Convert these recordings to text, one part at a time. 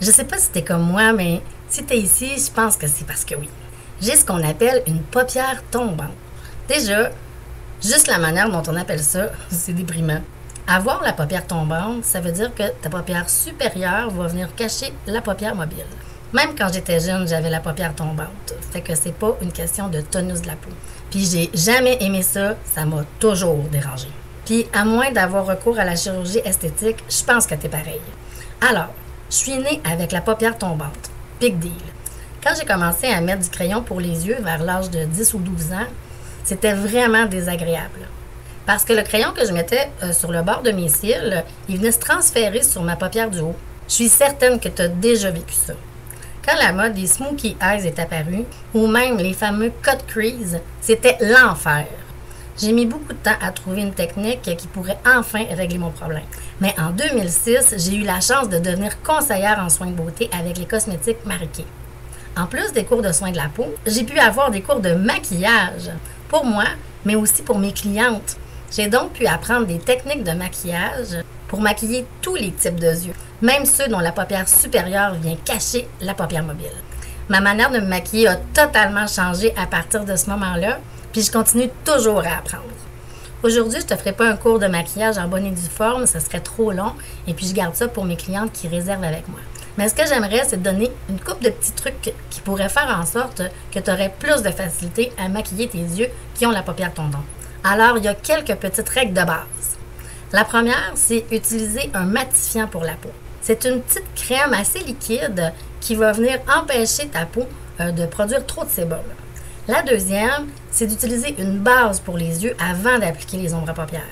Je sais pas si t'es comme moi, mais si t'es ici, je pense que c'est parce que oui. J'ai ce qu'on appelle une paupière tombante. Déjà, juste la manière dont on appelle ça, c'est déprimant. Avoir la paupière tombante, ça veut dire que ta paupière supérieure va venir cacher la paupière mobile. Même quand j'étais jeune, j'avais la paupière tombante. Fait que c'est pas une question de tonus de la peau. Puis j'ai jamais aimé ça, ça m'a toujours dérangé. Puis à moins d'avoir recours à la chirurgie esthétique, je pense que t'es pareil. Alors, je suis née avec la paupière tombante. Big deal. Quand j'ai commencé à mettre du crayon pour les yeux vers l'âge de 10 ou 12 ans, c'était vraiment désagréable. Parce que le crayon que je mettais sur le bord de mes cils, il venait se transférer sur ma paupière du haut. Je suis certaine que tu as déjà vécu ça. Quand la mode des smoky eyes est apparue, ou même les fameux cut crease, c'était l'enfer. J'ai mis beaucoup de temps à trouver une technique qui pourrait enfin régler mon problème. Mais en 2006, j'ai eu la chance de devenir conseillère en soins de beauté avec les cosmétiques Marie-Kay. En plus des cours de soins de la peau, j'ai pu avoir des cours de maquillage pour moi, mais aussi pour mes clientes. J'ai donc pu apprendre des techniques de maquillage pour maquiller tous les types de yeux, même ceux dont la paupière supérieure vient cacher la paupière mobile. Ma manière de me maquiller a totalement changé à partir de ce moment-là, puis je continue toujours à apprendre. Aujourd'hui, je ne te ferai pas un cours de maquillage en bonne et due forme, ça serait trop long, et puis je garde ça pour mes clientes qui réservent avec moi. Mais ce que j'aimerais, c'est te donner une couple de petits trucs qui pourraient faire en sorte que tu aurais plus de facilité à maquiller tes yeux qui ont la paupière tombante. Alors, il y a quelques petites règles de base. La première, c'est utiliser un matifiant pour la peau. C'est une petite crème assez liquide qui va venir empêcher ta peau de produire trop de sébum. La deuxième, c'est d'utiliser une base pour les yeux avant d'appliquer les ombres à paupières.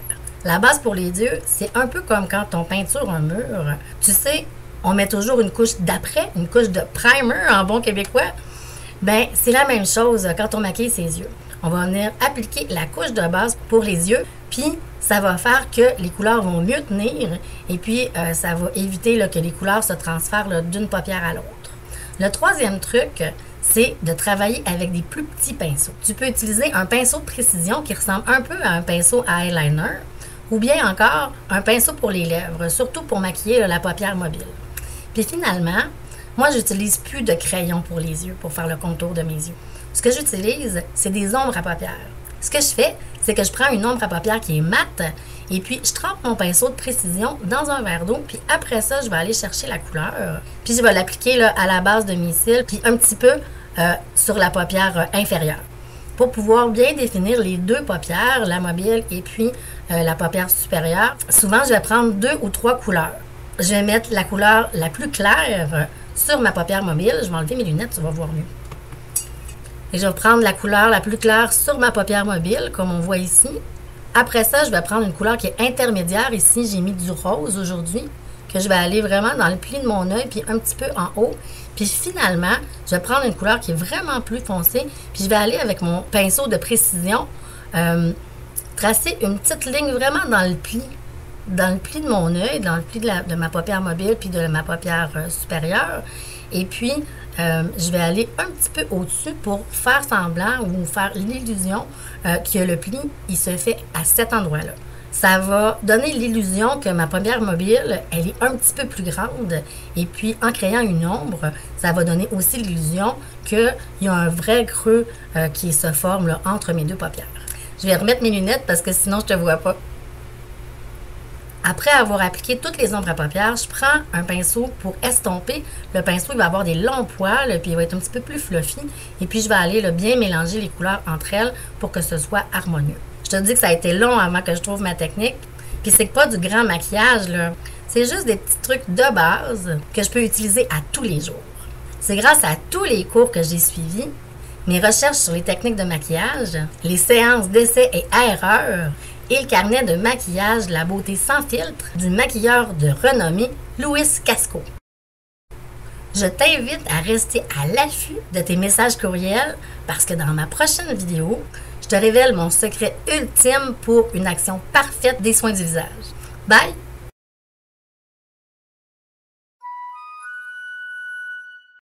La base pour les yeux, c'est un peu comme quand on peinture un mur. Tu sais, on met toujours une couche d'après, une couche de primer en bon québécois. Ben, c'est la même chose quand on maquille ses yeux. On va venir appliquer la couche de base pour les yeux, puis ça va faire que les couleurs vont mieux tenir et puis ça va éviter que les couleurs se transfèrent d'une paupière à l'autre. Le troisième truc, c'est de travailler avec des plus petits pinceaux. Tu peux utiliser un pinceau de précision qui ressemble un peu à un pinceau à eyeliner ou bien encore un pinceau pour les lèvres, surtout pour maquiller la paupière mobile. Puis finalement, moi, j'utilise plus de crayon pour les yeux, pour faire le contour de mes yeux. Ce que j'utilise, c'est des ombres à paupières. Ce que je fais, c'est que je prends une ombre à paupières qui est mate et puis je trempe mon pinceau de précision dans un verre d'eau, puis après ça, je vais aller chercher la couleur, puis je vais l'appliquer à la base de mes cils, puis un petit peu sur la paupière inférieure. Pour pouvoir bien définir les deux paupières, la mobile et puis la paupière supérieure, souvent, je vais prendre 2 ou 3 couleurs. Je vais mettre la couleur la plus claire sur ma paupière mobile. Je vais enlever mes lunettes, tu vas voir mieux. Et je vais prendre la couleur la plus claire sur ma paupière mobile, comme on voit ici. Après ça, je vais prendre une couleur qui est intermédiaire. Ici, j'ai mis du rose aujourd'hui, que je vais aller vraiment dans le pli de mon œil, puis un petit peu en haut. Puis finalement, je vais prendre une couleur qui est vraiment plus foncée, puis je vais aller avec mon pinceau de précision, tracer une petite ligne vraiment dans le pli de mon œil, dans le pli de ma paupière mobile, puis de ma paupière supérieure. Et puis, je vais aller un petit peu au-dessus pour faire semblant ou faire l'illusion que le pli, il se fait à cet endroit-là. Ça va donner l'illusion que ma paupière mobile, elle est un petit peu plus grande. Et puis, en créant une ombre, ça va donner aussi l'illusion qu'il y a un vrai creux qui se forme entre mes deux paupières. Je vais remettre mes lunettes parce que sinon, je ne te vois pas. Après avoir appliqué toutes les ombres à paupières, je prends un pinceau pour estomper. Le pinceau, il va avoir des longs poils, puis il va être un petit peu plus fluffy. Et puis, je vais aller bien mélanger les couleurs entre elles pour que ce soit harmonieux. Je te dis que ça a été long avant que je trouve ma technique. Puis, c'est pas du grand maquillage, là. C'est juste des petits trucs de base que je peux utiliser à tous les jours. C'est grâce à tous les cours que j'ai suivis, mes recherches sur les techniques de maquillage, les séances d'essais et erreurs, et le carnet de maquillage de la beauté sans filtre du maquilleur de renommée Louis Casco. Je t'invite à rester à l'affût de tes messages courriels parce que dans ma prochaine vidéo, je te révèle mon secret ultime pour une action parfaite des soins du visage. Bye!